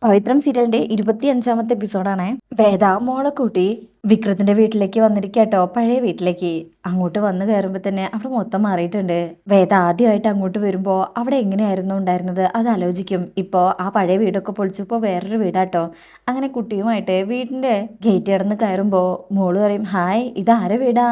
പവിത്രം സീരിയലിന്റെ 25ാമത്തെ എപ്പിസോഡാണ്. വേദ മോളെ കൂട്ടി വിക്രത്തിന്റെ വീട്ടിലേക്ക് വന്നിരിക്കട്ടോ, പഴയ വീട്ടിലേക്ക്. അങ്ങോട്ട് വന്നു കയറുമ്പോ തന്നെ അവിടെ മൊത്തം മാറിയിട്ടുണ്ട്. വേദ ആദ്യമായിട്ട് അങ്ങോട്ട് വരുമ്പോ അവിടെ എങ്ങനെയായിരുന്നു ഉണ്ടായിരുന്നത് അത് ആലോചിക്കും. ഇപ്പോ ആ പഴയ വീടൊക്കെ പൊളിച്ചപ്പോ വേറൊരു വീടാട്ടോ. അങ്ങനെ കുട്ടിയുമായിട്ട് വീടിന്റെ ഗേറ്റ് കടന്ന് കയറുമ്പോ മോള് പറയും, ഹായ്, ഇതാരെ വീടാ?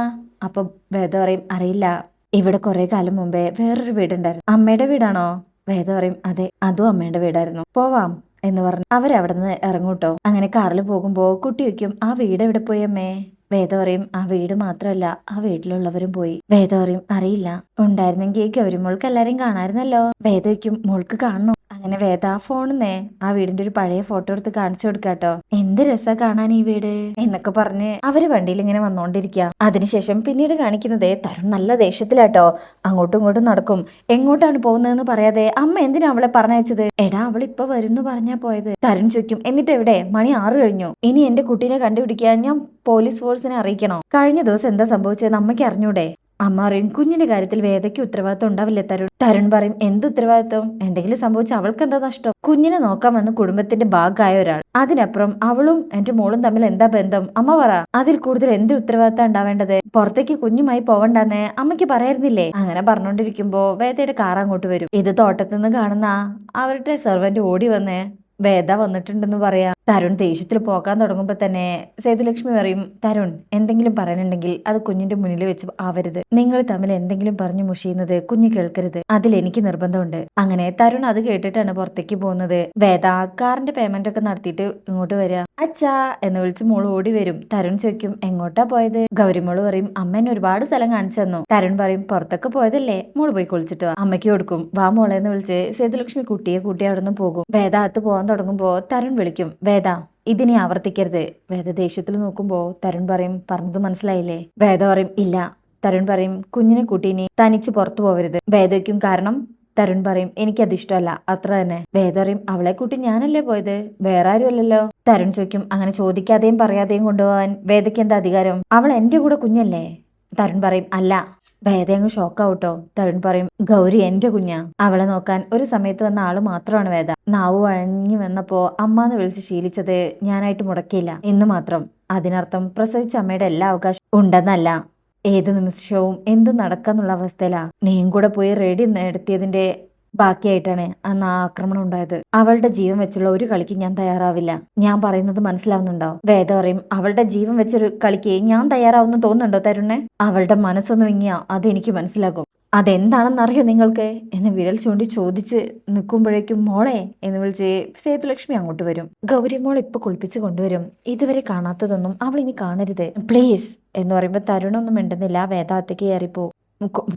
അപ്പൊ വേദ പറയും, അറിയില്ല, ഇവിടെ കുറെ കാലം മുമ്പേ വേറൊരു വീടുണ്ടായിരുന്നു. അമ്മയുടെ വീടാണോ? വേദ പറയും, അതെ, അതും അമ്മയുടെ വീടായിരുന്നു. പോവാം എന്ന് പറഞ്ഞു അവരവിടെ നിന്ന് ഇറങ്ങൂട്ടോ. അങ്ങനെ കാറിൽ പോകുമ്പോ കുട്ടി വയ്ക്കും, ആ വീട് എവിടെ പോയി അമ്മേ? വേദ പറയും, ആ വീട് മാത്രമല്ല, ആ വീട്ടിലുള്ളവരും പോയി. വേദ പറയും, അറിയില്ല, ഉണ്ടായിരുന്നെങ്കിൽ ഗൗരിമോൾക്ക് എല്ലാരെയും കാണാമായിരുന്നല്ലോ. വേദ വയ്ക്കും, മോൾക്ക് കാണണോ? അങ്ങനെ വേദ ഫോണിന്നേ ആ വീടിന്റെ ഒരു പഴയ ഫോട്ടോ എടുത്ത് കാണിച്ചു കൊടുക്കാട്ടോ. എന്ത് രസാ കാണാൻ ഈ വീട് എന്നൊക്കെ പറഞ്ഞ് അവര് വണ്ടിയിൽ ഇങ്ങനെ വന്നോണ്ടിരിക്കുക. അതിനുശേഷം പിന്നീട് കാണിക്കുന്നത് തരുൺ നല്ല ദേഷ്യത്തിലാട്ടോ. അങ്ങോട്ടും ഇങ്ങോട്ടും നടക്കും. എങ്ങോട്ടാണ് പോകുന്നതെന്ന് പറയാതെ അമ്മ എന്തിനാ അവളെ പറഞ്ഞയച്ചത്? എടാ, അവൾ ഇപ്പൊ വരുന്നു പറഞ്ഞാ പോയത്. തരുൺ ചോദിക്കും, എന്നിട്ട് എവിടെ? മണി 6 കഴിഞ്ഞു. ഇനി എന്റെ കുട്ടീനെ കണ്ടുപിടിക്കാൻ ഞാൻ പോലീസ് ഫോഴ്സിനെ അറിയിക്കണോ? കഴിഞ്ഞ ദിവസം എന്താ സംഭവിച്ചത് അമ്മയ്ക്ക് അറിഞ്ഞൂടെ? അമ്മ പറയും, കുഞ്ഞിന്റെ കാര്യത്തിൽ വേദയ്ക്ക് ഉത്തരവാദിത്വം ഉണ്ടാവില്ലേ തരുൺ? തരുൺ പറയും, എന്ത് ഉത്തരവാദിത്വം? എന്തെങ്കിലും സംഭവിച്ച അവൾക്ക് എന്താ നഷ്ടം? കുഞ്ഞിനെ നോക്കാൻ വന്ന് കുടുംബത്തിന്റെ ഭാഗമായ ഒരാൾ, അതിനപ്പുറം അവളും എന്റെ മോളും തമ്മിൽ എന്താ ബന്ധം? അമ്മ പറ, അതിൽ കൂടുതൽ എന്ത് ഉത്തരവാദിത്തം ഉണ്ടാവേണ്ടത്? പുറത്തേക്ക് കുഞ്ഞുമായി പോവണ്ടെന്ന് അമ്മയ്ക്ക് പറയായിരുന്നില്ലേ? അങ്ങനെ പറഞ്ഞോണ്ടിരിക്കുമ്പോ വേദയുടെ കാർ അങ്ങോട്ട് വരും. ഇത് തോട്ടത്തിൽ നിന്ന് കാണുന്ന അവരുടെ സെർവന്റ് ഓടി വന്ന് വേദ വന്നിട്ടുണ്ടെന്ന് പറയാം. തരുൺ ദേഷ്യത്തിൽ പോകാൻ തുടങ്ങുമ്പോ തന്നെ സേതുലക്ഷ്മി പറയും, തരുൺ, എന്തെങ്കിലും പറയാനുണ്ടെങ്കിൽ അത് കുഞ്ഞിന്റെ മുന്നിൽ വെച്ച് ആവരുത്. നിങ്ങൾ തമ്മിൽ എന്തെങ്കിലും പറഞ്ഞു മുഷിയുന്നത് കുഞ്ഞ് കേൾക്കരുത്. അതിൽ എനിക്ക് നിർബന്ധമുണ്ട്. അങ്ങനെ തരുൺ അത് കേട്ടിട്ടാണ് പുറത്തേക്ക് പോകുന്നത്. വേദ കാറിന്റെ പേയ്മെന്റ് ഒക്കെ നടത്തിയിട്ട് ഇങ്ങോട്ട് വരിക. അച്ഛാ എന്ന് വിളിച്ച് മോള് ഓടി വരും. തരുൺ ചോദിക്കും, എങ്ങോട്ടാ പോയത്? ഗൗരിമോള് പറയും, അമ്മ എന്നെ ഒരുപാട് സ്ഥലം കാണിച്ചു തന്നു. തരുൺ പറയും, പുറത്തൊക്കെ പോയതല്ലേ, മോള് പോയി കുളിച്ചിട്ട് വാ. അമ്മയ്ക്ക് കൊടുക്കും. വാ മോളെ എന്ന് വിളിച്ച് സേതുലക്ഷ്മി കുട്ടിയെ കൂട്ടി അവിടെ നിന്ന് പോകും. വേദ അകത്ത് പോകാൻ തുടങ്ങുമ്പോ തരുൺ വിളിക്കും, വേദ, ഇതിനി ആവർത്തിക്കരുത്. വേദ ദേഷ്യത്തിൽ നോക്കുമ്പോ തരുൺ പറയും, പറഞ്ഞത് മനസ്സിലായില്ലേ? വേദ പറയും, ഇല്ല. തരുൺ പറയും, കുഞ്ഞിനെ കൂട്ടി ഇനി തനിച്ച് പുറത്തു പോവരുത്. വേദയ്ക്കും കാരണം. തരുൺ പറയും, എനിക്കത് ഇഷ്ടമല്ല, അത്ര തന്നെ. വേദ പറയും, അവളെ കൂട്ടി ഞാനല്ലേ പോയത്, വേറെ ആരും അല്ലല്ലോ. തരുൺ ചോദിക്കും, അങ്ങനെ ചോദിക്കാതെയും പറയാതെയും കൊണ്ടുപോകാൻ വേദയ്ക്ക് എന്താ അധികാരം? അവൾ എന്റെ കൂടെ കുഞ്ഞല്ലേ? തരുൺ പറയും, അല്ല. വേദ അങ്ങ് ഷോക്കാവട്ടോ. തരുൺ പറയും, ഗൗരി എന്റെ കുഞ്ഞാ, അവളെ നോക്കാൻ ഒരു സമയത്ത് വന്ന ആള് മാത്രമാണ് വേദ. നാവ് വഴങ്ങി വന്നപ്പോ അമ്മാന്ന് വിളിച്ച് ശീലിച്ചത് ഞാനായിട്ട് മുടക്കിയില്ല എന്ന് മാത്രം. അതിനർത്ഥം പ്രസവിച്ച അമ്മയുടെ എല്ലാ അവകാശം ഉണ്ടെന്നല്ല. ഏത് നിമിഷവും എന്തും നടക്കാന്നുള്ള അവസ്ഥയിലാ. നീയും കൂടെ പോയി റെഡി നടത്തിയതിന്റെ ബാക്കിയായിട്ടാണ് അന്ന് ആ ആക്രമണം ഉണ്ടായത്. അവളുടെ ജീവൻ വെച്ചുള്ള ഒരു കളിക്ക് ഞാൻ തയ്യാറാവില്ല. ഞാൻ പറയുന്നത് മനസ്സിലാവുന്നുണ്ടോ? വേദ പറയും, അവളുടെ ജീവൻ വെച്ചൊരു കളിക്ക് ഞാൻ തയ്യാറാവുന്നു തോന്നുന്നുണ്ടോ തരുണേ? അവളുടെ മനസ്സൊന്ന് വിങ്ങിയാ അതെനിക്ക് മനസ്സിലാകും. അതെന്താണെന്നറിയോ നിങ്ങൾക്ക് എന്ന് വിരൽ ചൂണ്ടി ചോദിച്ച് നിൽക്കുമ്പോഴേക്കും മോളെ എന്ന് വിളിച്ച് സേതുലക്ഷ്മി അങ്ങോട്ട് വരും. ഗൗരി മോൾ ഇപ്പൊ കുളിപ്പിച്ച് കൊണ്ടുവരും. ഇതുവരെ കാണാത്തതൊന്നും അവൾ ഇനി കാണരുത്, പ്ലീസ് എന്ന് പറയുമ്പോ തരുണൊന്നും മിണ്ടുന്നില്ല. വേദാത്തേക്ക് കയറിപ്പോ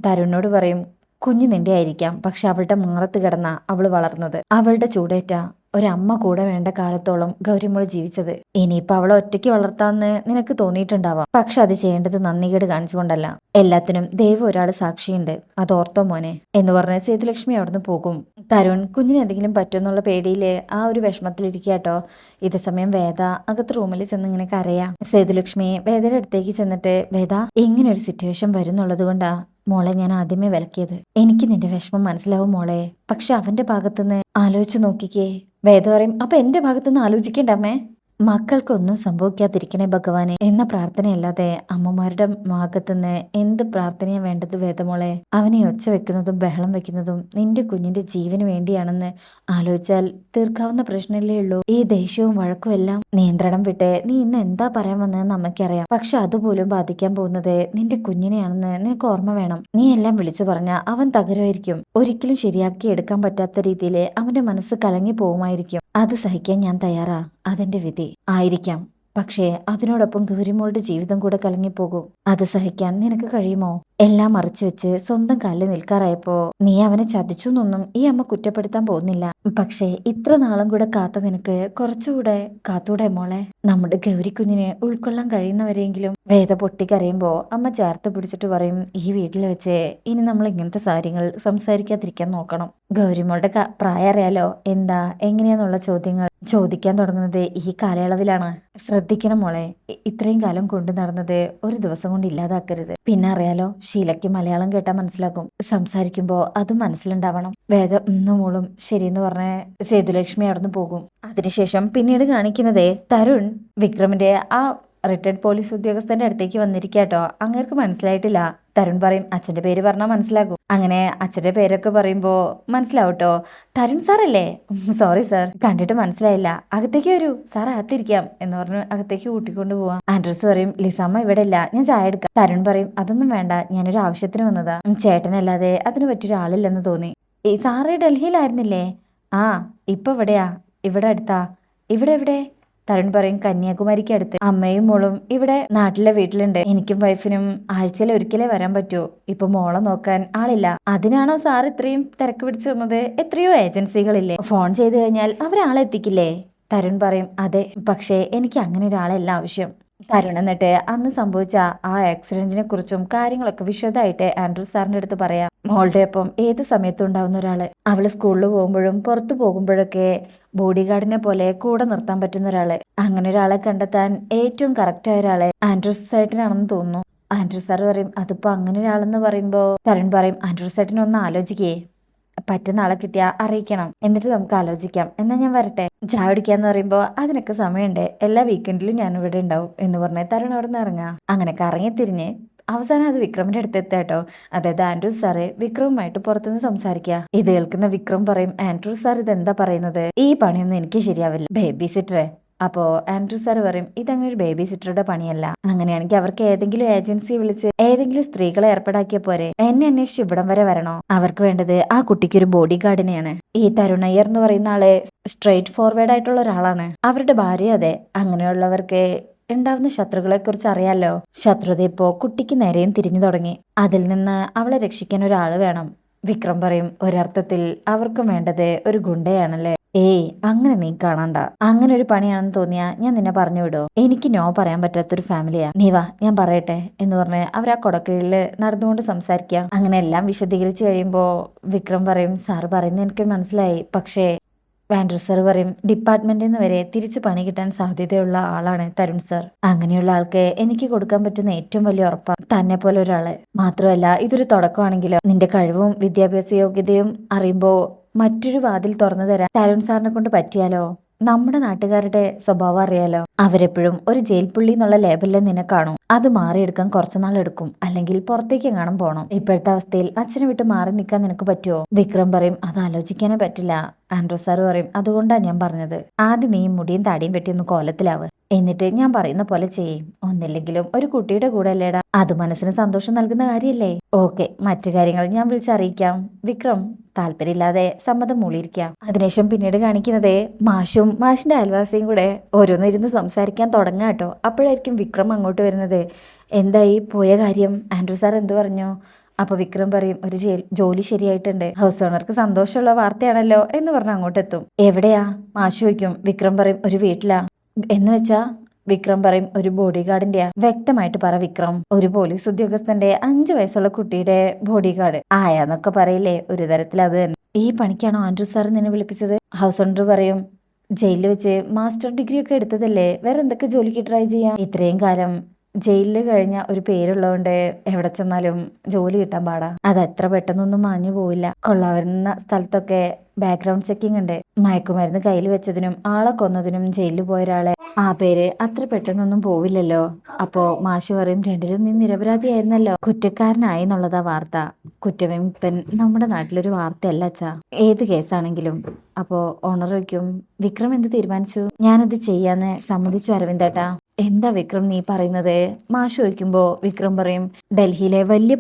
തരുണിനോട് പറയും, കുഞ്ഞു നിന്റെ ആയിരിക്കാം, പക്ഷെ അവളുടെ മാറത്ത് കിടന്ന അവള് വളർന്നത്. അവളുടെ ചൂടേറ്റ ഒരമ്മ കൂടെ വേണ്ട കാലത്തോളം ഗൗരിമോൾ ജീവിച്ചത്. ഇനിയിപ്പൊ അവളെ ഒറ്റയ്ക്ക് വളർത്താന്ന് നിനക്ക് തോന്നിയിട്ടുണ്ടാവാം, പക്ഷെ അത് ചെയ്യേണ്ടത് നന്ദികേട് കാണിച്ചുകൊണ്ടല്ല. എല്ലാത്തിനും ദൈവം ഒരാൾ സാക്ഷിയുണ്ട്, അത് ഓർത്തോ മോനെ എന്ന് പറഞ്ഞ് സേതുലക്ഷ്മി അവിടുന്ന് പോകും. തരുൺ കുഞ്ഞിന് എന്തെങ്കിലും പറ്റുമെന്നുള്ള പേടിയില് ആ ഒരു വിഷമത്തിലിരിക്കാട്ടോ. ഇതേ സമയം വേദ അകത്ത് റൂമിൽ ചെന്ന് ഇങ്ങനെ കരയാ. സേതുലക്ഷ്മി വേദയുടെ അടുത്തേക്ക് ചെന്നിട്ട്, വേദ, ഇങ്ങനെ ഒരു സിറ്റുവേഷൻ വരുന്നുള്ളത് കൊണ്ടാ മോളെ ഞാൻ ആദ്യമേ വിലക്കിയത്. എനിക്ക് നിന്റെ വിഷമം മനസ്സിലാവും മോളെ, പക്ഷെ അവന്റെ ഭാഗത്തുനിന്ന് ആലോചിച്ച് നോക്കിക്കേ. വേദ പറയും, അപ്പൊ എന്റെ ഭാഗത്തുനിന്ന് ആലോചിക്കണ്ട അമ്മേ? മക്കൾക്കൊന്നും സംഭവിക്കാതിരിക്കണേ ഭഗവാനെ എന്ന പ്രാർത്ഥനയല്ലാതെ അമ്മമാരുടെ ഭാഗത്തുനിന്ന് എന്ത് പ്രാർത്ഥനയാ വേണ്ടത് വേദമോളെ? അവനെ ഒച്ച വെക്കുന്നതും ബഹളം വെക്കുന്നതും നിന്റെ കുഞ്ഞിന്റെ ജീവന് വേണ്ടിയാണെന്ന് ആലോചിച്ചാൽ തീർക്കാവുന്ന പ്രശ്നമല്ലേ ഉള്ളൂ. ഈ ദേഷ്യവും വഴക്കും എല്ലാം നിയന്ത്രണം വിട്ട് നീ ഇന്ന് എന്താ പറയാൻ വന്നതെന്ന് അമ്മയ്ക്കറിയാം. പക്ഷെ അതുപോലും ബാധിക്കാൻ പോകുന്നത് നിന്റെ കുഞ്ഞിനെയാണെന്ന് നിനക്ക് ഓർമ്മ വേണം. നീ എല്ലാം വിളിച്ചു പറഞ്ഞ അവൻ തകരുമായിരിക്കും. ഒരിക്കലും ശരിയാക്കി എടുക്കാൻ പറ്റാത്ത രീതിയിൽ അവന്റെ മനസ്സ് കലങ്ങി പോവുമായിരിക്കും. അത് സഹിക്കാൻ ഞാൻ തയ്യാറാ, അതെന്റെ വിധി ആയിരിക്കാം. പക്ഷേ അതിനോടൊപ്പം ഗൗരിമോളുടെ ജീവിതം കൂടെ കലങ്ങിപ്പോകും. അത് സഹിക്കാൻ നിനക്ക് കഴിയുമോ? എല്ലാം മറച്ചു വെച്ച് സ്വന്തം കാലിൽ നിൽക്കാറായപ്പോ നീ അവനെ ചതിച്ചു എന്നൊന്നും ഈ അമ്മ കുറ്റപ്പെടുത്താൻ പോകുന്നില്ല. പക്ഷേ ഇത്ര നാളും കൂടെ കാത്ത നിനക്ക് കുറച്ചുകൂടെ കാത്തൂടെ മോളെ? നമ്മുടെ ഗൗരിക്കുഞ്ഞിനെ ഉൾക്കൊള്ളാൻ കഴിയുന്നവരെങ്കിലും. വേദ പൊട്ടിക്കരയുമ്പോ അമ്മ ചേർത്ത് പിടിച്ചിട്ട് പറയും, ഈ വീട്ടിൽ വെച്ച് ഇനി നമ്മൾ ഇങ്ങനത്തെ കാര്യങ്ങൾ സംസാരിക്കാതിരിക്കാൻ നോക്കണം. ഗൗരിമോളുടെ പ്രായം അറിയാലോ, എന്താ എങ്ങനെയാന്നുള്ള ചോദ്യങ്ങൾ ചോദിക്കാൻ തുടങ്ങുന്നത് ഈ കാലയളവിലാണ്. ശ്രദ്ധിക്കണം മോളെ, ഇത്രയും കാലം കൊണ്ടു നടന്നത് ഒരു ദിവസം കൊണ്ട് ഇല്ലാതാക്കരുത്. പിന്നെ അറിയാലോ, ഷീലയ്ക്ക് മലയാളം കേട്ടാൽ മനസ്സിലാക്കും. സംസാരിക്കുമ്പോൾ അതും മനസ്സിലുണ്ടാവണം. വേദ മൂളും ശരിയെന്ന് പറഞ്ഞ സേതുലക്ഷ്മി അവിടുന്ന് പോകും. അതിനുശേഷം പിന്നീട് കാണിക്കുന്നത് തരുൺ വിക്രമിന്റെ ആ റിട്ടയർഡ് പോലീസ് ഉദ്യോഗസ്ഥന്റെ അടുത്തേക്ക് വന്നിരിക്കാട്ടോ. അങ്ങേർക്ക് മനസ്സിലായിട്ടില്ല. തരുൺ പറയും അച്ഛന്റെ പേര് പറഞ്ഞാൽ മനസ്സിലാകും. അങ്ങനെ അച്ഛന്റെ പേരൊക്കെ പറയുമ്പോ മനസ്സിലാവട്ടോ. തരുൺ സാർ അല്ലേ? സോറി സാർ, കണ്ടിട്ട് മനസ്സിലായില്ല. അകത്തേക്ക് വരൂ സാർ, അകത്തിരിക്കാം എന്ന് പറഞ്ഞ് അകത്തേക്ക് കൂട്ടിക്കൊണ്ട് പോവാം. ആൻഡ്രൂസ് പറയും ലിസാമ്മ ഇവിടെ ഇല്ല, ഞാൻ ചായ എടുക്കാം. തരുൺ പറയും അതൊന്നും വേണ്ട, ഞാനൊരു ആവശ്യത്തിന് വന്നതാ. ചേട്ടനല്ലാതെ അതിന് പറ്റിയൊരാളില്ലെന്ന് തോന്നി. ഈ സാറ് ഡൽഹിയിലായിരുന്നില്ലേ? ആ, ഇപ്പൊ ഇവിടെയാ. ഇവിടെ അടുത്താ. ഇവിടെ എവിടെ? തരുൺ പറയും കന്യാകുമാരിക്ക് അടുത്ത്. അമ്മയും മോളും ഇവിടെ നാട്ടിലെ വീട്ടിലുണ്ട്. എനിക്കും വൈഫിനും ആഴ്ചയിൽ ഒരിക്കലേ വരാൻ പറ്റൂ. ഇപ്പൊ മോളെ നോക്കാൻ ആളില്ല. അതിനാണോ സാർ ഇത്രയും തിരക്ക് പിടിച്ചു വന്നത്? എത്രയോ ഏജൻസികളില്ലേ, ഫോൺ ചെയ്തു കഴിഞ്ഞാൽ അവരാളെ എത്തിക്കില്ലേ? തരുൺ പറയും അതെ, പക്ഷേ എനിക്ക് അങ്ങനെ ഒരാളല്ല ആവശ്യം. തരുൺ എന്നിട്ട് അന്ന് സംഭവിച്ച ആ ആക്സിഡന്റിനെ കുറിച്ചും കാര്യങ്ങളൊക്കെ വിശദമായിട്ട് ആൻഡ്രൂ സാറിന്റെ അടുത്ത് പറയാം. മോളുടെ ഒപ്പം ഏത് സമയത്തും ഉണ്ടാവുന്ന ഒരാള്, അവള് സ്കൂളിൽ പോകുമ്പോഴും പുറത്തു പോകുമ്പോഴൊക്കെ ബോഡി ഗാർഡിനെ പോലെ കൂടെ നിർത്താൻ പറ്റുന്ന ഒരാള്. അങ്ങനെ ഒരാളെ കണ്ടെത്താൻ ഏറ്റവും കറക്റ്റ് ആയ ഒരാള് ആൻഡ്രൂ സേട്ടനാണെന്ന് തോന്നുന്നു. ആൻഡ്രൂ സാർ പറയും അതിപ്പോ അങ്ങനെ ഒരാളെന്ന് പറയുമ്പോ തരുൺ പറയും ആൻഡ്രൂ സേട്ടനെ ഒന്ന് ആലോചിക്കേ, പറ്റുന്ന ആളെ കിട്ടിയാ അറിയിക്കണം, എന്നിട്ട് നമുക്ക് ആലോചിക്കാം. എന്നാ ഞാൻ വരട്ടെ. ചായ കുടിക്കാന്ന് പറയുമ്പോ അതിനൊക്കെ സമയമുണ്ട്, എല്ലാ വീക്കെൻഡിലും ഞാൻ ഇവിടെ ഉണ്ടാവും എന്ന് പറഞ്ഞ് തരുൺ അവിടെ നിന്ന് ഇറങ്ങാം. അങ്ങനെ കറങ്ങി തിരിഞ്ഞ് അവസാനം അത് വിക്രമിന്റെ അടുത്ത് എത്താട്ടോ. അതായത് ആൻഡ്രൂ സാറ് വിക്രമുമായിട്ട് പുറത്തുനിന്ന് സംസാരിക്കുക. ഇത് കേൾക്കുന്ന വിക്രം പറയും ആൻഡ്രൂ സാർ ഇതെന്താ പറയുന്നത്? ഈ പണിയൊന്നും എനിക്ക് ശരിയാവില്ല. ബേബി സിറ്ററെ. അപ്പോ ആൻഡ്രൂ സാർ പറയും ഇതങ്ങനെ ഒരു ബേബി സിറ്ററുടെ പണിയല്ല. അങ്ങനെയാണെങ്കിൽ അവർക്ക് ഏതെങ്കിലും ഏജൻസി വിളിച്ച് ഏതെങ്കിലും സ്ത്രീകളെ ഏർപ്പെടാക്കിയ പോരെ? എന്നെ അന്വേഷിച്ച് ഇവിടം വരെ വരണോ? അവർക്ക് വേണ്ടത് ആ കുട്ടിക്ക് ഒരു ബോഡി ഗാർഡിനെയാണ്. ഈ തരുണയ്യർ എന്ന് പറയുന്ന ആള് സ്ട്രെയിറ്റ് ഫോർവേഡ് ആയിട്ടുള്ള ഒരാളാണ്. അവരുടെ ഭാര്യ അതെ. അങ്ങനെയുള്ളവർക്ക് ഉണ്ടാവുന്ന ശത്രുക്കളെ കുറിച്ച് അറിയാലോ. ശത്രുത ഇപ്പോ കുട്ടിക്ക് നേരെയും തിരിഞ്ഞു തുടങ്ങി. അതിൽ നിന്ന് അവളെ രക്ഷിക്കാൻ ഒരാള് വേണം. വിക്രം പറയും ഒരർത്ഥത്തിൽ അവർക്കും വേണ്ടത് ഒരു ഗുണ്ടയാണല്ലേ? ഏയ്, അങ്ങനെ നീ കാണണ്ട. അങ്ങനെ ഒരു പണിയാണെന്ന് തോന്നിയാ ഞാൻ നിന്നെ പറഞ്ഞു വിടോ? എനിക്ക് നോ പറയാൻ പറ്റാത്തൊരു ഫാമിലിയാ. നീ വാ, ഞാൻ പറയട്ടെ എന്ന് പറഞ്ഞ് അവർ ആ കൊടക്കീഴില് നടന്നുകൊണ്ട് സംസാരിക്കുക. അങ്ങനെ എല്ലാം വിശദീകരിച്ചു കഴിയുമ്പോ വിക്രം പറയും സാറ് പറയുന്നത് എനിക്ക് മനസ്സിലായി, പക്ഷേ ആൻഡ്രൂ സാർ പറയും ഡിപ്പാർട്ട്മെന്റിൽ നിന്ന് വരെ തിരിച്ചു പണി കിട്ടാൻ സാധ്യതയുള്ള ആളാണ് തരുൺ സാർ. അങ്ങനെയുള്ള ആൾക്ക് എനിക്ക് കൊടുക്കാൻ പറ്റുന്ന ഏറ്റവും വലിയ ഉറപ്പാണ് തന്നെ പോലെ ഒരാള്. മാത്രമല്ല ഇതൊരു തുടക്കമാണെങ്കിലോ നിന്റെ കഴിവും വിദ്യാഭ്യാസ യോഗ്യതയും അറിയുമ്പോ മറ്റൊരു വാതിൽ തുറന്നു തരാൻ തരുൺ സാറിനെ കൊണ്ട് പറ്റിയാലോ? നമ്മുടെ നാട്ടുകാരുടെ സ്വഭാവം അറിയാലോ. അവരെപ്പോഴും ഒരു ജയിൽ പുള്ളി എന്നുള്ള ലേബലിൽ നിന്നെ കാണും. അത് മാറിയെടുക്കാൻ കുറച്ചുനാൾ എടുക്കും, അല്ലെങ്കിൽ പുറത്തേക്ക് എങ്ങാനും പോണം. ഇപ്പോഴത്തെ അവസ്ഥയിൽ അച്ഛനെ വിട്ട് മാറി നിൽക്കാൻ നിനക്ക് പറ്റുമോ? വിക്രം പറയും അത് ആലോചിക്കാനേ പറ്റില്ല. ആൻഡ്രൂ സാർ പറയും അതുകൊണ്ടാ ഞാൻ പറഞ്ഞത് ആദ്യം നീ മുടിയും താടിയും വെട്ടി ഒന്ന് കോലത്തിലാവ്, എന്നിട്ട് ഞാൻ പറയുന്ന പോലെ ചെയ്യും. ഒന്നില്ലെങ്കിലും ഒരു കുട്ടിയുടെ കൂടെ അല്ലേടാ, അത് മനസ്സിന് സന്തോഷം നൽകുന്ന കാര്യല്ലേ? ഓക്കെ, മറ്റു കാര്യങ്ങൾ ഞാൻ വിളിച്ചറിയിക്കാം. വിക്രം താല്പര്യമില്ലാതെ സമ്മതം മൂളിയിരിക്കാം. അതിനുശേഷം പിന്നീട് കാണിക്കുന്നത് മാഷും മാഷിന്റെ അയൽവാസിയും കൂടെ ഓരോന്നിരുന്ന് സംസാരിക്കാൻ തുടങ്ങാട്ടോ. അപ്പോഴായിരിക്കും വിക്രം അങ്ങോട്ട് വരുന്നത്. എന്തായി പോയ കാര്യം? ആൻഡ്രൂ സാർ എന്തു പറഞ്ഞു? അപ്പൊ വിക്രം പറയും ഒരു ജോലി ശരിയായിട്ടുണ്ട്, ഹൗസ് ഓണർക്ക് സന്തോഷമുള്ള വാർത്തയാണല്ലോ എന്ന് പറഞ്ഞ് അങ്ങോട്ട് എത്തും. എവിടെയാ? മാഷു ചോദിക്കും. വിക്രം പറയും ഒരു വീട്ടിലാ. എന്ന് വെച്ചാ? വിക്രം പറയും ഒരു ബോഡി ഗാർഡിന്റെയാ. വ്യക്തമായിട്ട് പറ വിക്രം. ഒരു പോലീസ് ഉദ്യോഗസ്ഥന്റെ 5 വയസ്സുള്ള കുട്ടിയുടെ ബോഡി ഗാർഡ് ആയാന്നൊക്കെ പറയില്ലേ, ഒരു തരത്തിൽ അത് തന്നെ. ഈ പണിക്കാണോ ആൻഡ്രൂ സാർ നിന്നെ വിളിപ്പിച്ചത്? ഹൗസ് ഓണർ പറയും ജയിലിൽ വെച്ച് മാസ്റ്റർ ഡിഗ്രി ഒക്കെ എടുത്തതല്ലേ, വേറെ എന്തൊക്കെ ജോലിക്ക് ട്രൈ ചെയ്യാം. ഇത്രയും കാലം ജയിലിൽ കഴിഞ്ഞ ഒരു പേരുള്ളതുകൊണ്ട് എവിടെ ചെന്നാലും ജോലി കിട്ടാൻ പാടാ. അത് എത്ര പെട്ടെന്നൊന്നും മാഞ്ഞു പോവില്ല. കൊള്ളാവുന്ന സ്ഥലത്തൊക്കെ ബാക്ക്ഗ്രൗണ്ട് ചെക്കിംഗ് ഉണ്ട്. മയക്കുമരുന്ന് കയ്യിൽ വെച്ചതിനും ആളെ കൊന്നതിനും ജയിലിൽ പോയ ഒരാളെ ആ പേര് അത്ര പെട്ടെന്നൊന്നും പോവില്ലല്ലോ. അപ്പോ മാഷ് പറയും രണ്ടിലും നീ നിരപരാധിയായിരുന്നല്ലോ, കുറ്റക്കാരനായി എന്നുള്ളതാ വാർത്ത. കുറ്റവിമുക്തൻ നമ്മുടെ നാട്ടിലൊരു വാർത്തയല്ല അച്ഛാ, ഏത് കേസാണെങ്കിലും. അപ്പോ ഓണർ വയ്ക്കും വിക്രം എന്ത് തീരുമാനിച്ചു? ഞാനത് ചെയ്യാന്ന് സമ്മതിച്ചു അരവിന്ദേട്ടാ. എന്താ വിക്രം നീ പറയുന്നത്? മാഷ് ചോദിക്കുമ്പോ വിക്രം പറയും ഡൽഹിയിലെ വലിയ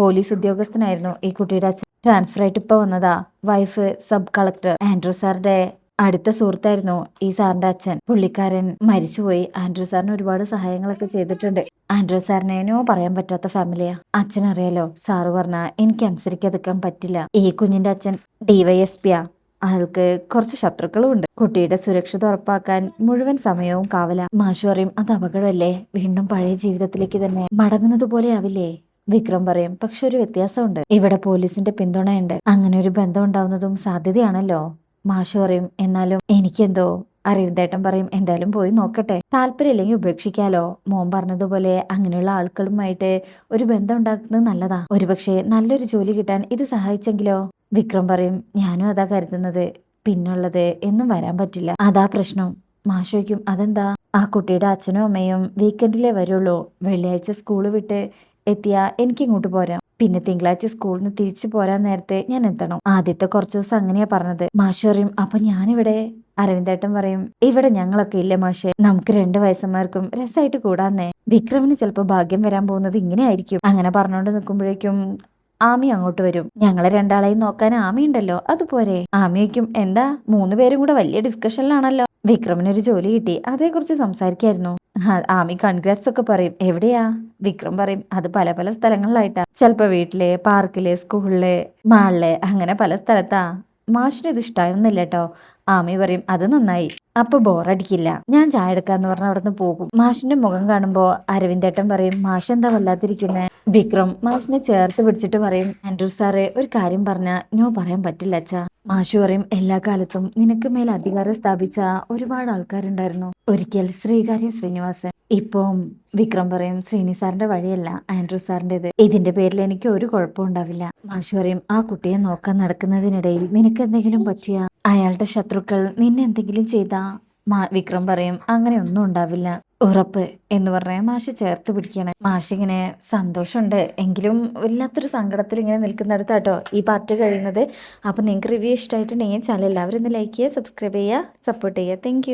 പോലീസ് ഉദ്യോഗസ്ഥനായിരുന്നു ഈ കുട്ടിയുടെ അച്ഛൻ. ട്രാൻസ്ഫർ ആയിട്ട് ഇപ്പൊ വന്നതാ. Wife sub collector. ആൻഡ്രൂ സാറിന്റെ അടുത്ത സുഹൃത്തായിരുന്നു ഈ സാറിന്റെ അച്ഛൻ. പുള്ളിക്കാരൻ മരിച്ചുപോയി. ആൻഡ്രൂ സാറിന് ഒരുപാട് സഹായങ്ങളൊക്കെ ചെയ്തിട്ടുണ്ട്. ആൻഡ്രൂ സാറിനെ നോ പറയാൻ പറ്റാത്ത ഫാമിലിയാ. അച്ഛനറിയാലോ, സാറ് പറഞ്ഞാ എനിക്ക് അനുസരിക്കാതിരിക്കാൻ പറ്റില്ല. ഈ കുഞ്ഞിന്റെ അച്ഛൻ DYSP-യാ. ആൾക്ക് കുറച്ച് ശത്രുക്കളും ഉണ്ട്. കുട്ടിയുടെ സുരക്ഷിത ഉറപ്പാക്കാൻ മുഴുവൻ സമയവും കാവല. മാഷു പറയും അത് അപകടമല്ലേ, വീണ്ടും പഴയ ജീവിതത്തിലേക്ക് തന്നെ മടങ്ങുന്നത് പോലെ ആവില്ലേ? വിക്രം പറയും പക്ഷെ ഒരു വ്യത്യാസമുണ്ട്, ഇവിടെ പോലീസിന്റെ പിന്തുണയുണ്ട്. അങ്ങനെ ഒരു ബന്ധം ഉണ്ടാവുന്നതും സാധ്യതയാണല്ലോ. മാഷു പറയും എന്നാലും എനിക്കെന്തോ അരവിന്ദേട്ടൻ പറയും എന്തായാലും പോയി നോക്കട്ടെ, താല്പര്യമില്ലെങ്കിൽ ഉപേക്ഷിക്കാലോ. മോൻ പറഞ്ഞതുപോലെ അങ്ങനെയുള്ള ആൾക്കാരുമായിട്ട് ഒരു ബന്ധം ഉണ്ടാക്കുന്നത് നല്ലതാ, ഒരുപക്ഷെ നല്ലൊരു ജോലി കിട്ടാൻ ഇത് സഹായിച്ചെങ്കിലോ. വിക്രം പറയും ഞാനും അതാ കരുതുന്നത്, പിന്നുള്ളത് എന്നും വരാൻ പറ്റില്ല, അതാ പ്രശ്നം. മാഷോയ്ക്കും അതെന്താ, ആ കുട്ടിയുടെ അച്ഛനും അമ്മയും വീക്കെൻഡിലേ വരുള്ളൂ, വെള്ളിയാഴ്ച സ്കൂൾ വിട്ട് എത്തിയാ എനിക്ക് ഇങ്ങോട്ട് പോരാം, പിന്നെ തിങ്കളാഴ്ച സ്കൂളിൽ നിന്ന് തിരിച്ചു പോരാൻ നേരത്തെ ഞാൻ എത്തണം. ആദ്യത്തെ കുറച്ചു ദിവസം അങ്ങനെയാ പറഞ്ഞത്. മാഷ് പറയും അപ്പൊ ഞാനിവിടെ. അരവിന്ദേട്ടൻ പറയും ഇവിടെ ഞങ്ങളൊക്കെ ഇല്ലേ മാഷെ, നമുക്ക് 2 വയസ്സന്മാർക്കും രസമായിട്ട് കൂടാന്നേ. വിക്രമിന് ചിലപ്പോ ഭാഗ്യം വരാൻ പോകുന്നത് ഇങ്ങനെ ആയിരിക്കും. അങ്ങനെ പറഞ്ഞോണ്ട് നിൽക്കുമ്പോഴേക്കും ആമി അങ്ങോട്ട് വരും. ഞങ്ങളെ രണ്ടാളെയും നോക്കാൻ ആമി ഉണ്ടല്ലോ, അതുപോരെ. ആമി വയ്ക്കും എന്താ 3 പേരും കൂടെ വലിയ ഡിസ്കഷനിലാണല്ലോ. വിക്രമിനൊരു ജോലി കിട്ടി, അതേക്കുറിച്ച് സംസാരിക്കായിരുന്നു. ആമി കൺഗ്രാറ്റ്സ് ഒക്കെ പറയും. എവിടെയാ? വിക്രം പറയും അത് പല പല സ്ഥലങ്ങളിലായിട്ടാ, ചിലപ്പോ വീട്ടില്, പാർക്കില്, സ്കൂളില്, മാളില്, അങ്ങനെ പല സ്ഥലത്താ. മാഷിന് ഇത് ഇഷ്ടായിരുന്നില്ല കേട്ടോ. ആമി പറയും അത് നന്നായി, അപ്പൊ ബോറടിക്കില്ല, ഞാൻ ചായ എടുക്കാന്ന് പറഞ്ഞ അവിടെ നിന്ന് പോകും. മാഷിന്റെ മുഖം കാണുമ്പോ അരവിന്ദേട്ടൻ പറയും മാഷ് എന്താ വല്ലാതിരിക്കുന്നേ. വിക്രം മാഷിനെ ചേർത്ത് പിടിച്ചിട്ട് പറയും ആൻഡ്രൂ സാറേ ഒരു കാര്യം പറഞ്ഞാ നോ പറയാൻ പറ്റില്ല അച്ഛാ. മാഷു പറയും എല്ലാ കാലത്തും നിനക്ക് മേൽ അധികാരം സ്ഥാപിച്ച ഒരുപാട് ആൾക്കാരുണ്ടായിരുന്നു, ഒരിക്കൽ ശ്രീകാര്യം ശ്രീനിവാസൻ, ഇപ്പം വിക്രം പറയും ശ്രീനി സാറിന്റെ വഴിയല്ല ആൻഡ്രൂ സാറിന്റേത്, ഇതിന്റെ പേരിൽ എനിക്ക് ഒരു കുഴപ്പം ഉണ്ടാവില്ല. മാഷു പറയും ആ കുട്ടിയെ നോക്കാൻ നടക്കുന്നതിനിടയിൽ നിനക്ക് എന്തെങ്കിലും പറ്റിയ, അയാളുടെ ശത്രുക്കൾ നിന്നെ എന്തെങ്കിലും ചെയ്താ. വിക്രം പറയും അങ്ങനെ ഒന്നും ഉണ്ടാവില്ല, ഉറപ്പ് എന്ന് പറഞ്ഞ മാഷ് ചേർത്ത് പിടിക്കണേ. മാഷിങ്ങനെ സന്തോഷമുണ്ട് എങ്കിലും വല്ലാത്തൊരു സങ്കടത്തിൽ ഇങ്ങനെ നിൽക്കുന്നിടത്താട്ടോ ഈ പാർട്ട് കഴിയുന്നത്. അപ്പൊ നിങ്ങൾക്ക് റിവ്യൂ ഇഷ്ടമായിട്ടുണ്ടെങ്കിൽ ചാനൽ എല്ലാവരും ഒന്ന് ലൈക്ക് ചെയ്യുക, സബ്സ്ക്രൈബ് ചെയ്യുക, സപ്പോർട്ട് ചെയ്യുക. താങ്ക്